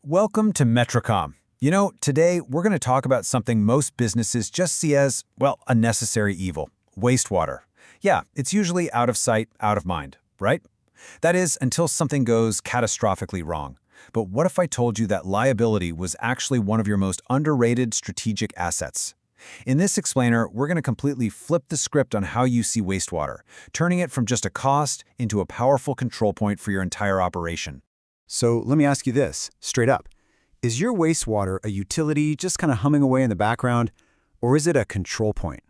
Welcome to Metrocom. Today we're going to talk about something most businesses just see as, well, a necessary evil: wastewater. Yeah, it's usually out of sight, out of mind, right? That is, until something goes catastrophically wrong. But what if I told you that liability was actually one of your most underrated strategic assets? In this explainer, we're going to completely flip the script on how you see wastewater, turning it from just a cost into a powerful control point for your entire operation. So let me ask you this, straight up. Is your wastewater a utility just kind of humming away in the background, or is it a control point?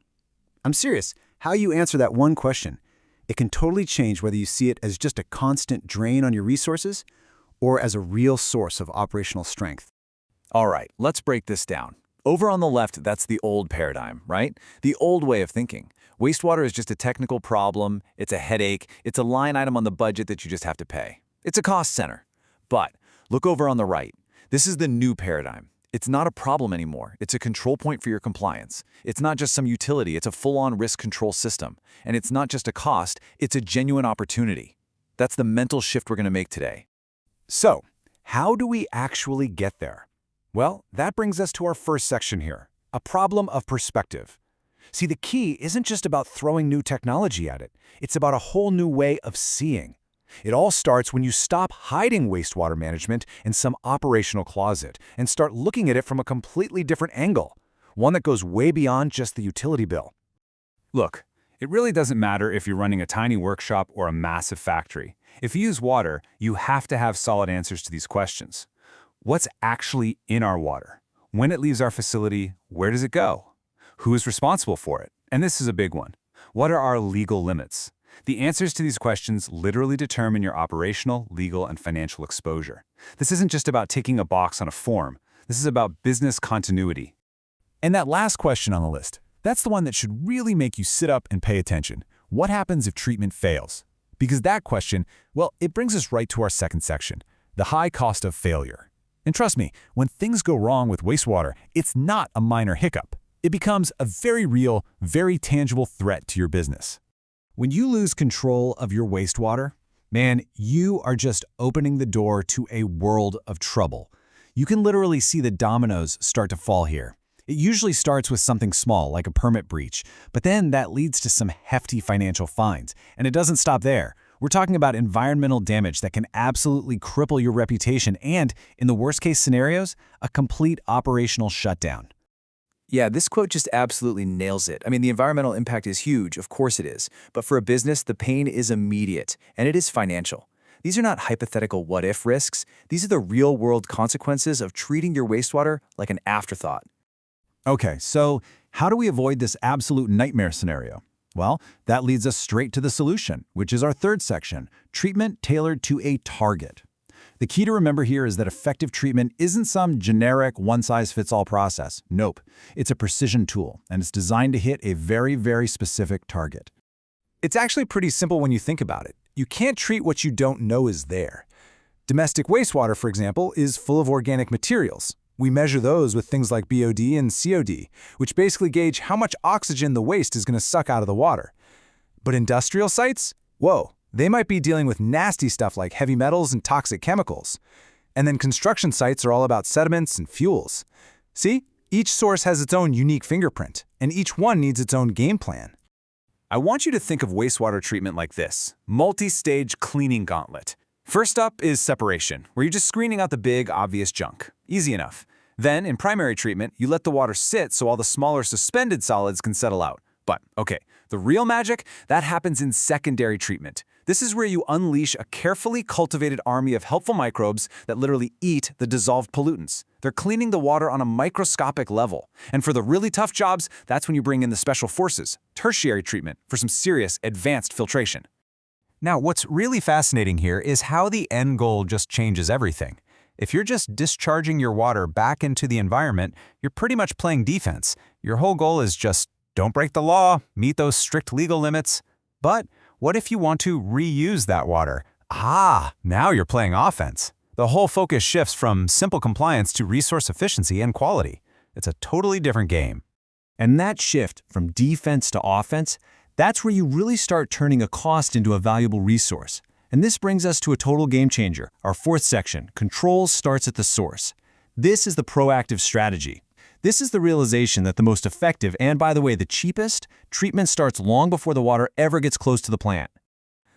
I'm serious. How you answer that one question, it can totally change whether you see it as just a constant drain on your resources or as a real source of operational strength. All right, let's break this down. Over on the left, that's the old paradigm, right? The old way of thinking. Wastewater is just a technical problem, it's a headache, it's a line item on the budget that you just have to pay. It's a cost center. But look over on the right. This is the new paradigm. It's not a problem anymore. It's a control point for your compliance. It's not just some utility, it's a full-on risk control system. And it's not just a cost, it's a genuine opportunity. That's the mental shift we're going to make today. So, how do we actually get there? Well, that brings us to our first section here, a problem of perspective. See, the key isn't just about throwing new technology at it. It's about a whole new way of seeing. It all starts when you stop hiding wastewater management in some operational closet and start looking at it from a completely different angle, one that goes way beyond just the utility bill. Look, it really doesn't matter if you're running a tiny workshop or a massive factory. If you use water, you have to have solid answers to these questions. What's actually in our water? When it leaves our facility, where does it go? Who is responsible for it? And this is a big one. What are our legal limits? The answers to these questions literally determine your operational, legal, and financial exposure. This isn't just about ticking a box on a form. This is about business continuity. And that last question on the list, that's the one that should really make you sit up and pay attention. What happens if treatment fails? Because that question, well, it brings us right to our second section, the high cost of failure. And trust me, when things go wrong with wastewater, it's not a minor hiccup. It becomes a very real, very tangible threat to your business. When you lose control of your wastewater, man, you are just opening the door to a world of trouble. You can literally see the dominoes start to fall here. It usually starts with something small, like a permit breach, but then that leads to some hefty financial fines. And it doesn't stop there. We're talking about environmental damage that can absolutely cripple your reputation and, in the worst-case scenarios, a complete operational shutdown. Yeah, this quote just absolutely nails it. I mean, the environmental impact is huge, of course it is. But for a business, the pain is immediate, and it is financial. These are not hypothetical what-if risks. These are the real-world consequences of treating your wastewater like an afterthought. Okay, so how do we avoid this absolute nightmare scenario? Well, that leads us straight to the solution, which is our third section, treatment tailored to a target. The key to remember here is that effective treatment isn't some generic one-size-fits-all process. Nope. It's a precision tool, and it's designed to hit a very, very specific target. It's actually pretty simple when you think about it. You can't treat what you don't know is there. Domestic wastewater, for example, is full of organic materials. We measure those with things like BOD and COD, which basically gauge how much oxygen the waste is going to suck out of the water. But industrial sites? Whoa. They might be dealing with nasty stuff like heavy metals and toxic chemicals. And then construction sites are all about sediments and fuels. See, each source has its own unique fingerprint, and each one needs its own game plan. I want you to think of wastewater treatment like this: multi-stage cleaning gauntlet. First up is separation, where you're just screening out the big, obvious junk. Easy enough. Then, in primary treatment, you let the water sit so all the smaller suspended solids can settle out. But, okay, the real magic, that happens in secondary treatment. This is where you unleash a carefully cultivated army of helpful microbes that literally eat the dissolved pollutants. They're cleaning the water on a microscopic level. And for the really tough jobs, that's when you bring in the special forces, tertiary treatment, for some serious advanced filtration. Now, what's really fascinating here is how the end goal just changes everything. If you're just discharging your water back into the environment, you're pretty much playing defense. Your whole goal is just don't break the law, meet those strict legal limits. But what if you want to reuse that water? Now you're playing offense. The whole focus shifts from simple compliance to resource efficiency and quality. It's a totally different game. And that shift from defense to offense, that's where you really start turning a cost into a valuable resource. And this brings us to a total game changer. Our fourth section, controls, starts at the source. This is the proactive strategy. This is the realization that the most effective, and by the way, the cheapest, treatment starts long before the water ever gets close to the plant.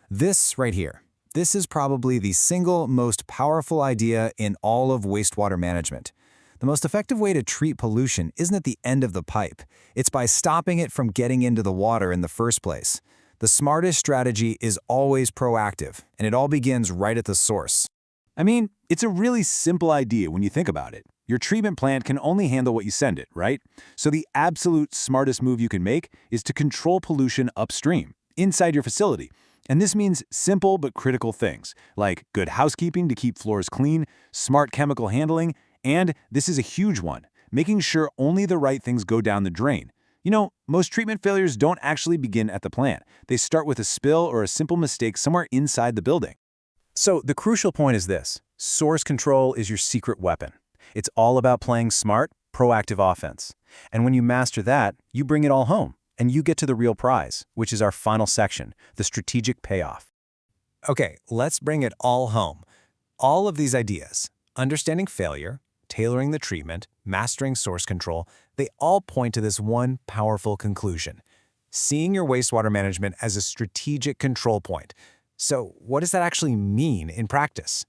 This right here, this is probably the single most powerful idea in all of wastewater management. The most effective way to treat pollution isn't at the end of the pipe. It's by stopping it from getting into the water in the first place. The smartest strategy is always proactive, and it all begins right at the source. I mean, it's a really simple idea when you think about it. Your treatment plant can only handle what you send it, right? So the absolute smartest move you can make is to control pollution upstream, inside your facility. And this means simple but critical things, like good housekeeping to keep floors clean, smart chemical handling, and this is a huge one, making sure only the right things go down the drain. You know, most treatment failures don't actually begin at the plant. They start with a spill or a simple mistake somewhere inside the building. So the crucial point is this: source control is your secret weapon. It's all about playing smart, proactive offense. And when you master that, you bring it all home, and you get to the real prize, which is our final section, the strategic payoff. Okay, let's bring it all home. All of these ideas, understanding failure, tailoring the treatment, mastering source control, they all point to this one powerful conclusion: seeing your wastewater management as a strategic control point. So what does that actually mean in practice?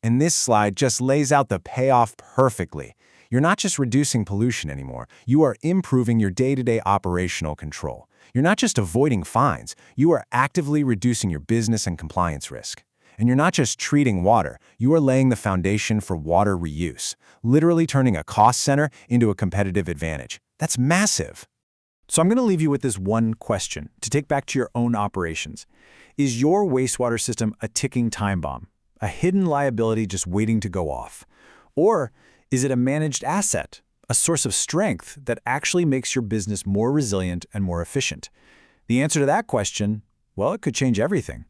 And this slide just lays out the payoff perfectly. You're not just reducing pollution anymore, you are improving your day-to-day operational control. You're not just avoiding fines, you are actively reducing your business and compliance risk. And you're not just treating water, you are laying the foundation for water reuse, literally turning a cost center into a competitive advantage. That's massive. So I'm going to leave you with this one question to take back to your own operations. Is your wastewater system a ticking time bomb, a hidden liability just waiting to go off? Or is it a managed asset, a source of strength that actually makes your business more resilient and more efficient? The answer to that question, well, it could change everything.